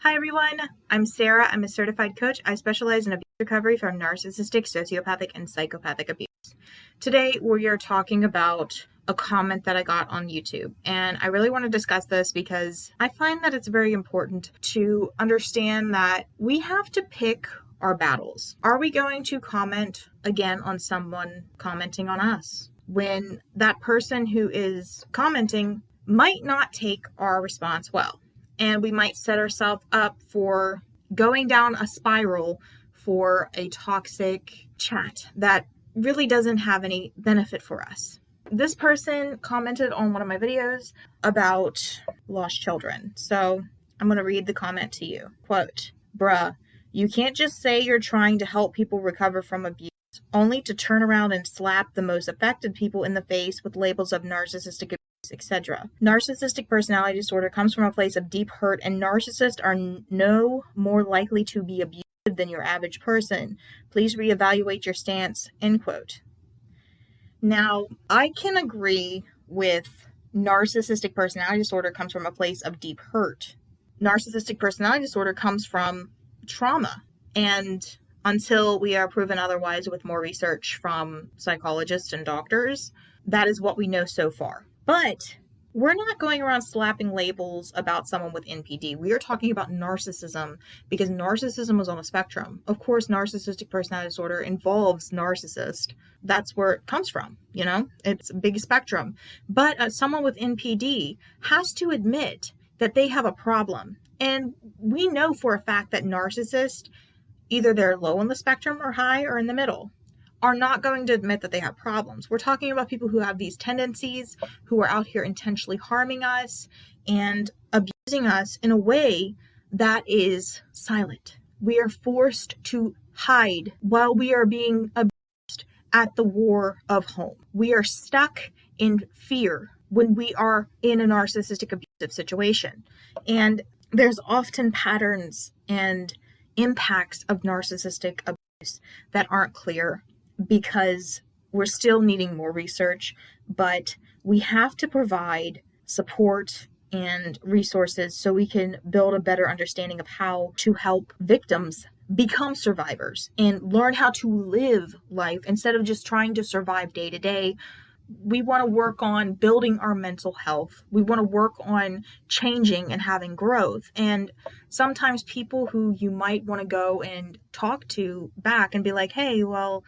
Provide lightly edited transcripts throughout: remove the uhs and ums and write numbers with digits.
Hi everyone, I'm Sarah. I'm a certified coach. I specialize in abuse recovery from narcissistic, sociopathic, and psychopathic abuse. Today we are talking about a comment that I got on YouTube, and I really want to discuss this because I find that it's very important to understand that we have to pick our battles. Are we going to comment again on someone commenting on us when that person who is commenting might not take our response well? And we might set ourselves up for going down a spiral for a toxic chat that really doesn't have any benefit for us. This person commented on one of my videos about lost children. So I'm going to read the comment to you. Quote, "Bruh, you can't just say you're trying to help people recover from abuse, only to turn around and slap the most affected people in the face with labels of narcissistic abuse, etc. Narcissistic personality disorder comes from a place of deep hurt, and narcissists are no more likely to be abusive than your average person. Please reevaluate your stance," end quote. Now, I can agree with narcissistic personality disorder comes from a place of deep hurt. Narcissistic personality disorder comes from trauma, and until we are proven otherwise with more research from psychologists and doctors, that is what we know so far. But we're not going around slapping labels about someone with NPD. We are talking about narcissism because narcissism is on a spectrum. Of course, narcissistic personality disorder involves narcissist. That's where it comes from, It's a big spectrum. But someone with NPD has to admit that they have a problem. And we know for a fact that narcissists, either they're low on the spectrum or high or in the middle, are not going to admit that they have problems. We're talking about people who have these tendencies, who are out here intentionally harming us and abusing us in a way that is silent. We are forced to hide while we are being abused at the war of home. We are stuck in fear when we are in a narcissistic abusive situation. And there's often patterns and impacts of narcissistic abuse that aren't clear, because we're still needing more research, but we have to provide support and resources so we can build a better understanding of how to help victims become survivors and learn how to live life instead of just trying to survive day to day. We want to work on building our mental health. We want to work on changing and having growth. And sometimes people who you might want to go and talk to back and be like, hey, well,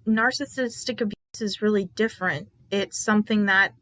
narcissistic abuse is really different. It's something that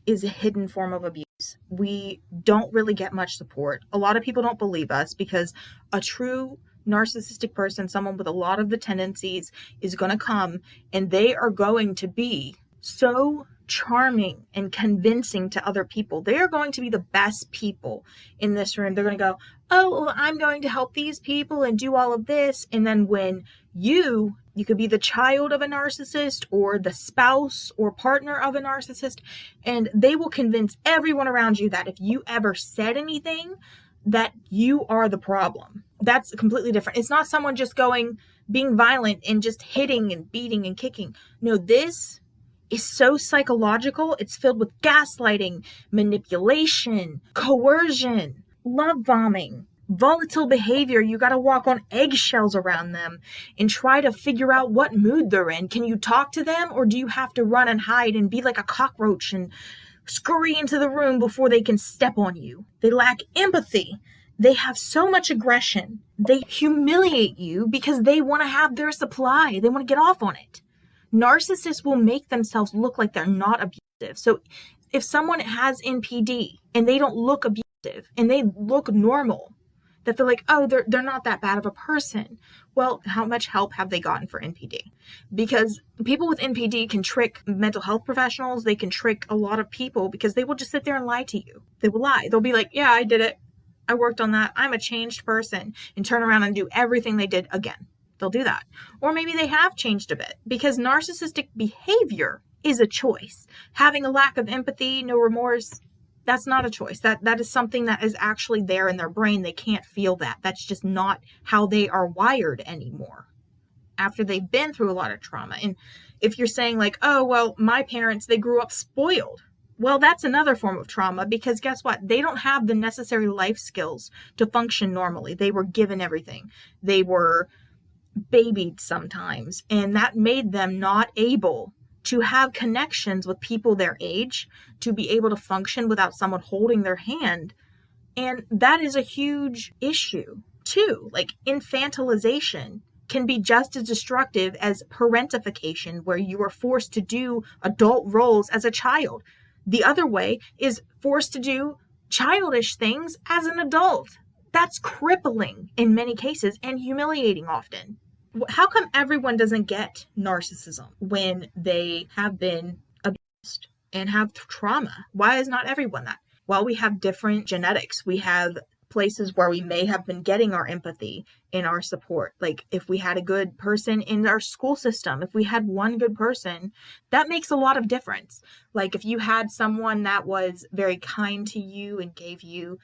is a hidden form of abuse. We don't really get much support. A lot of people don't believe us because a true narcissistic person, someone with a lot of the tendencies, is going to come and they are going to be so charming and convincing to other people. They are going to be the best people in this room. They're going to go, oh, well, I'm going to help these people and do all of this. And then when you could be the child of a narcissist or the spouse or partner of a narcissist, and they will convince everyone around you that if you ever said anything, that you are the problem. That's completely different. It's not someone just being violent and just hitting and beating and kicking. No, this is so psychological. It's filled with gaslighting, manipulation, coercion, love bombing, volatile behavior. You got to walk on eggshells around them and try to figure out what mood they're in. Can you talk to them, or do you have to run and hide and be like a cockroach and scurry into the room before they can step on you? They lack empathy. They have so much aggression. They humiliate you because they want to have their supply. They want to get off on it. Narcissists will make themselves look like they're not abusive. So if someone has NPD and they don't look abusive and they look normal, that they're like, oh, they're not that bad of a person. Well, how much help have they gotten for NPD? Because people with NPD can trick mental health professionals. They can trick a lot of people because they will just sit there and lie to you. They will lie. They'll be like, yeah, I did it. I worked on that. I'm a changed person, and turn around and do everything they did again. They'll do that. Or maybe they have changed a bit, because narcissistic behavior is a choice. Having a lack of empathy, no remorse, that's not a choice. That is something that is actually there in their brain. They can't feel that. That's just not how they are wired anymore after they've been through a lot of trauma. And if you're saying like, oh, well, my parents, they grew up spoiled. Well, that's another form of trauma because guess what? They don't have the necessary life skills to function normally. They were given everything. They were babied sometimes, and that made them not able to have connections with people their age, to be able to function without someone holding their hand. And that is a huge issue too. Like infantilization can be just as destructive as parentification, where you are forced to do adult roles as a child. The other way is forced to do childish things as an adult. That's crippling in many cases and humiliating often. How come everyone doesn't get narcissism when they have been abused and have trauma? Why is not everyone that? Well, we have different genetics. We have places where we may have been getting our empathy and our support. Like if we had a good person in our school system, if we had one good person, that makes a lot of difference. Like if you had someone that was very kind to you and gave you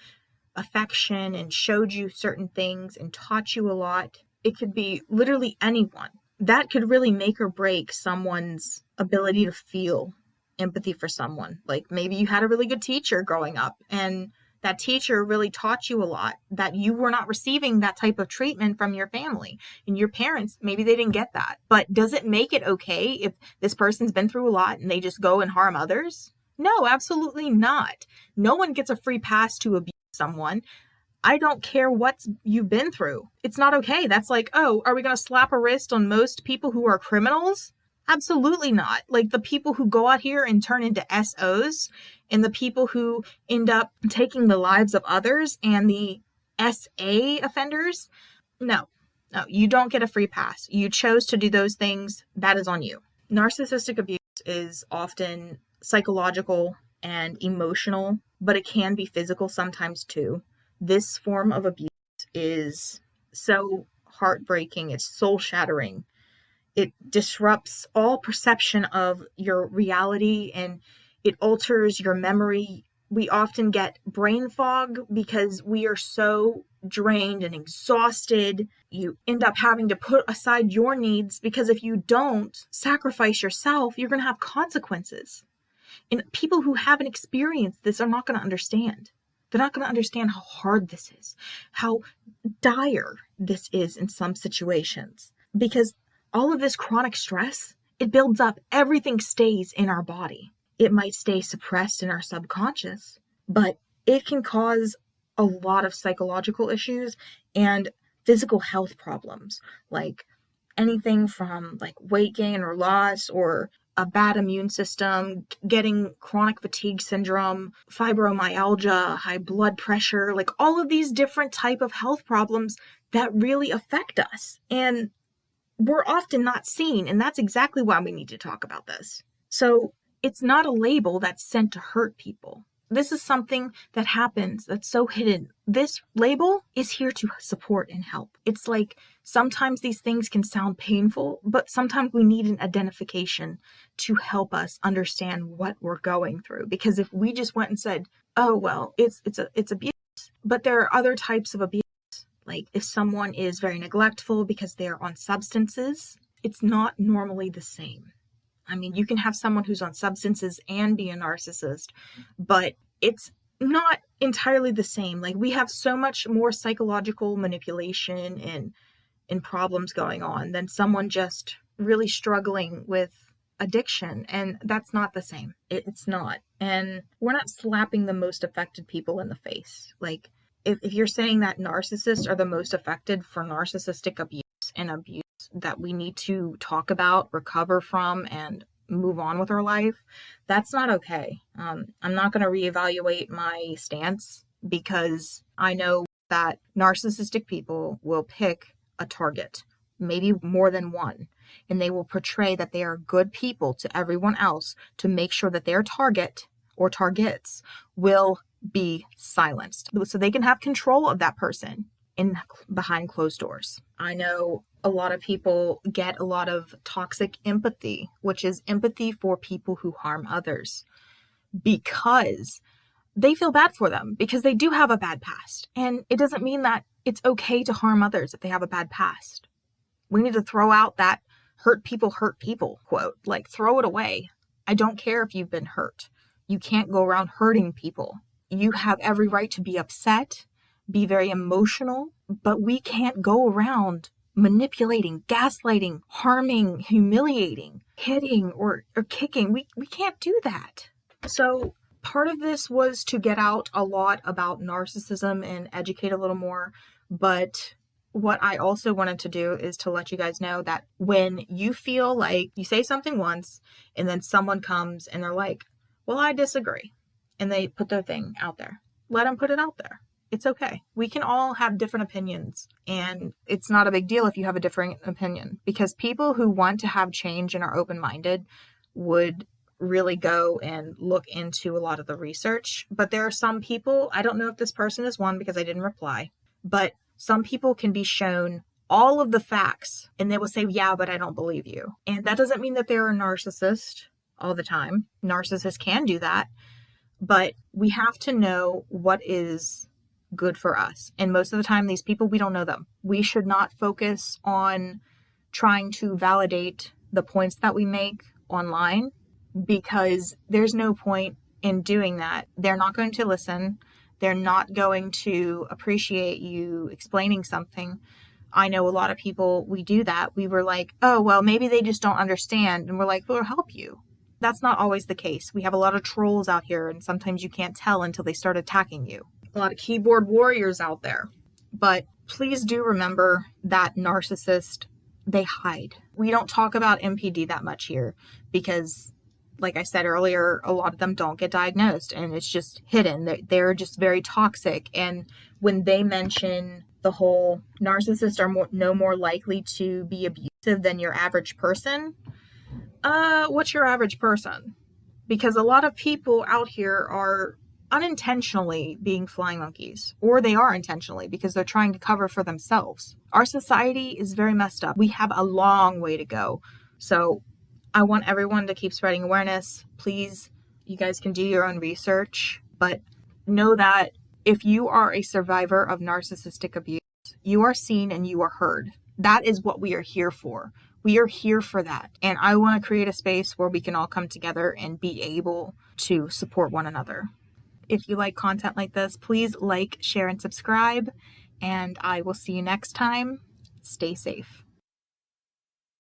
affection and showed you certain things and taught you a lot, it could be literally anyone. That could really make or break someone's ability to feel empathy for someone. Like maybe you had a really good teacher growing up and that teacher really taught you a lot, that you were not receiving that type of treatment from your family and your parents. Maybe they didn't get that. But does it make it okay if this person's been through a lot and they just go and harm others? No, absolutely not. No one gets a free pass to abuse someone. I don't care what you've been through. It's not okay. That's like, oh, are we going to slap a wrist on most people who are criminals? Absolutely not. Like the people who go out here and turn into SOs and the people who end up taking the lives of others and the SA offenders. No, you don't get a free pass. You chose to do those things. That is on you. Narcissistic abuse is often psychological and emotional, but it can be physical sometimes too. This form of abuse is so heartbreaking. It's soul-shattering. It disrupts all perception of your reality and it alters your memory. We often get brain fog because we are so drained and exhausted. You end up having to put aside your needs because if you don't sacrifice yourself, you're going to have consequences. And people who haven't experienced this are not going to understand. They're not going to understand how hard this is, how dire this is in some situations. Because all of this chronic stress, it builds up. Everything stays in our body. It might stay suppressed in our subconscious, but it can cause a lot of psychological issues and physical health problems, like anything from like weight gain or loss or a bad immune system, getting chronic fatigue syndrome, fibromyalgia, high blood pressure, like all of these different type of health problems that really affect us. And we're often not seen, and that's exactly why we need to talk about this. So it's not a label that's sent to hurt people. This is something that happens that's so hidden. This label is here to support and help. It's like sometimes these things can sound painful, but sometimes we need an identification to help us understand what we're going through. Because if we just went and said, oh, well, it's abuse, but there are other types of abuse. Like if someone is very neglectful because they're on substances, it's not normally the same. I mean, you can have someone who's on substances and be a narcissist, but it's not entirely the same. Like we have so much more psychological manipulation and problems going on than someone just really struggling with addiction. And that's not the same. It's not. And we're not slapping the most affected people in the face. Like if you're saying that narcissists are the most affected for narcissistic abuse and abuse that we need to talk about, recover from, and move on with our life, that's not okay. I'm not going to reevaluate my stance because I know that narcissistic people will pick a target, maybe more than one, and they will portray that they are good people to everyone else to make sure that their target or targets will be silenced so they can have control of that person behind closed doors. I know a lot of people get a lot of toxic empathy, which is empathy for people who harm others, because they feel bad for them because they do have a bad past. And it doesn't mean that it's okay to harm others if they have a bad past. We need to throw out that hurt people quote, like throw it away. I don't care if you've been hurt. You can't go around hurting people. You have every right to be upset, be very emotional, but we can't go around manipulating, gaslighting, harming, humiliating, hitting, or kicking. We can't do that. So part of this was to get out a lot about narcissism and educate a little more. But what I also wanted to do is to let you guys know that when you feel like you say something once and then someone comes and they're like, well, I disagree, and they put their thing out there, let them put it out there. It's okay. We can all have different opinions, and it's not a big deal if you have a different opinion, because people who want to have change and are open-minded would really go and look into a lot of the research. But there are some people, I don't know if this person is one because I didn't reply, but some people can be shown all of the facts and they will say, yeah, but I don't believe you. And that doesn't mean that they're a narcissist all the time. Narcissists can do that, but we have to know what is good for us. And most of the time, these people, we don't know them. We should not focus on trying to validate the points that we make online, because there's no point in doing that. They're not going to listen. They're not going to appreciate you explaining something. I know a lot of people, we do that. We were like, oh, well, maybe they just don't understand. And we're like, we'll help you. That's not always the case. We have a lot of trolls out here, and sometimes you can't tell until they start attacking you. A lot of keyboard warriors out there. But please do remember that narcissists, they hide. We don't talk about MPD that much here because, like I said earlier, a lot of them don't get diagnosed and it's just hidden. They're just very toxic. And when they mention the whole narcissists are no more likely to be abusive than your average person, what's your average person? Because a lot of people out here are unintentionally being flying monkeys, or they are intentionally because they're trying to cover for themselves. Our society is very messed up. We have a long way to go. So I want everyone to keep spreading awareness. Please, you guys can do your own research, but know that if you are a survivor of narcissistic abuse, you are seen and you are heard. That is what we are here for. We are here for that. And I want to create a space where we can all come together and be able to support one another. If you like content like this, please like, share, and subscribe. And I will see you next time. Stay safe.